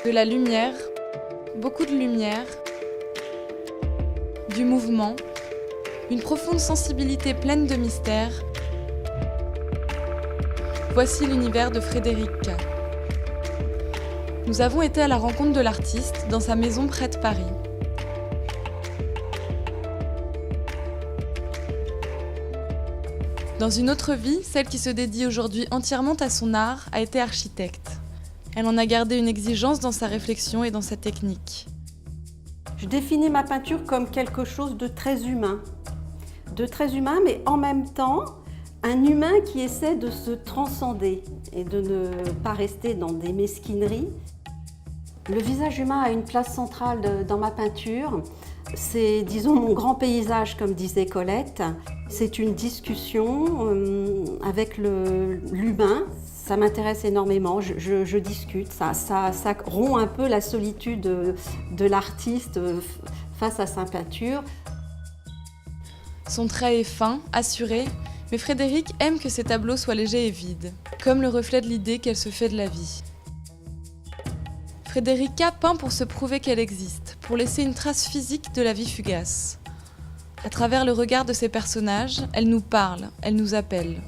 De la lumière, beaucoup de lumière, du mouvement, une profonde sensibilité pleine de mystère. Voici l'univers de Frédéric K. Nous avons été à la rencontre de l'artiste dans sa maison près de Paris. Dans une autre vie, celle qui se dédie aujourd'hui entièrement à son art a été architecte. Elle en a gardé une exigence dans sa réflexion et dans sa technique. Je définis ma peinture comme quelque chose de très humain. Mais en même temps, un humain qui essaie de se transcender et de ne pas rester dans des mesquineries. Le visage humain a une place centrale dans ma peinture. C'est, disons, mon grand paysage, comme disait Colette. C'est une discussion avec l'humain. Ça m'intéresse énormément, je discute. Ça rompt un peu la solitude de l'artiste face à sa peinture. Son trait est fin, assuré, mais Frédéric aime que ses tableaux soient légers et vides, comme le reflet de l'idée qu'elle se fait de la vie. Frédéric K peint pour se prouver qu'elle existe, pour laisser une trace physique de la vie fugace. À travers le regard de ses personnages, elle nous parle, elle nous appelle.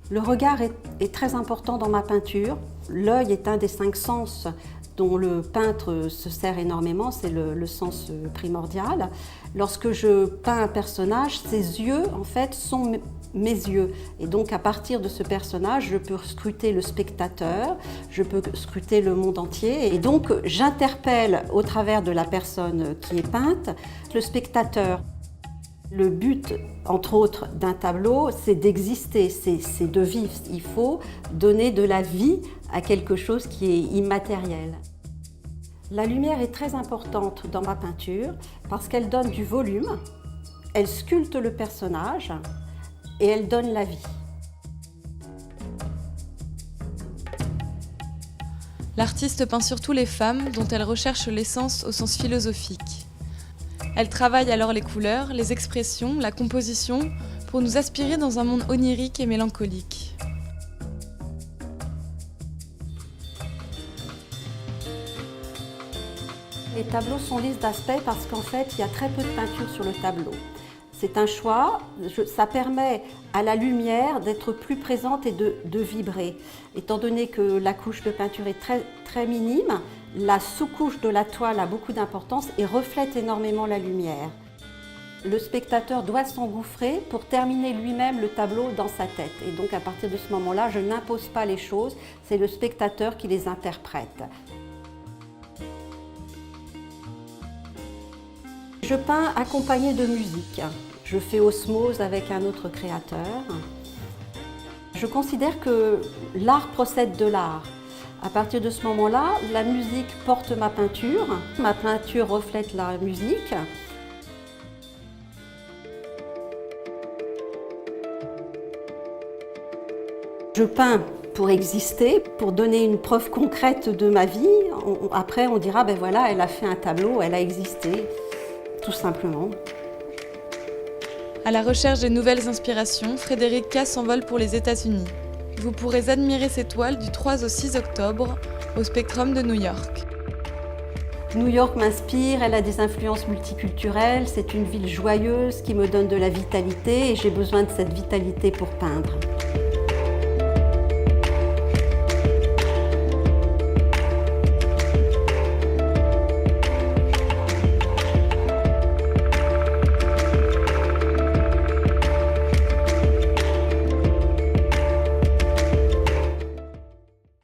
Le regard est très important dans ma peinture. L'œil est un des 5 sens dont le peintre se sert énormément, c'est le sens primordial. Lorsque je peins un personnage, ses yeux, en fait, sont mes yeux. Et donc, à partir de ce personnage, je peux scruter le spectateur, je peux scruter le monde entier. Et donc, j'interpelle, au travers de la personne qui est peinte, le spectateur. Le but, entre autres, d'un tableau, c'est d'exister, c'est de vivre. Il faut donner de la vie à quelque chose qui est immatériel. La lumière est très importante dans ma peinture parce qu'elle donne du volume, elle sculpte le personnage et elle donne la vie. L'artiste peint surtout les femmes dont elle recherche l'essence au sens philosophique. Elle travaille alors les couleurs, les expressions, la composition pour nous aspirer dans un monde onirique et mélancolique. Les tableaux sont lisses d'aspect parce qu'en fait, il y a très peu de peinture sur le tableau. C'est un choix, ça permet à la lumière d'être plus présente et de vibrer. Étant donné que la couche de peinture est très minime, la sous-couche de la toile a beaucoup d'importance et reflète énormément la lumière. Le spectateur doit s'engouffrer pour terminer lui-même le tableau dans sa tête. Et donc à partir de ce moment-là, je n'impose pas les choses, c'est le spectateur qui les interprète. Je peins accompagné de musique. Je fais osmose avec un autre créateur. Je considère que l'art procède de l'art. À partir de ce moment-là, la musique porte ma peinture reflète la musique. Je peins pour exister, pour donner une preuve concrète de ma vie. Après, on dira, ben voilà, elle a fait un tableau, elle a existé, tout simplement. À la recherche de nouvelles inspirations, Frédéric K s'envole pour les États-Unis. Vous pourrez admirer ses toiles du 3 au 6 octobre au Spectrum de New York. New York m'inspire, elle a des influences multiculturelles, c'est une ville joyeuse qui me donne de la vitalité et j'ai besoin de cette vitalité pour peindre.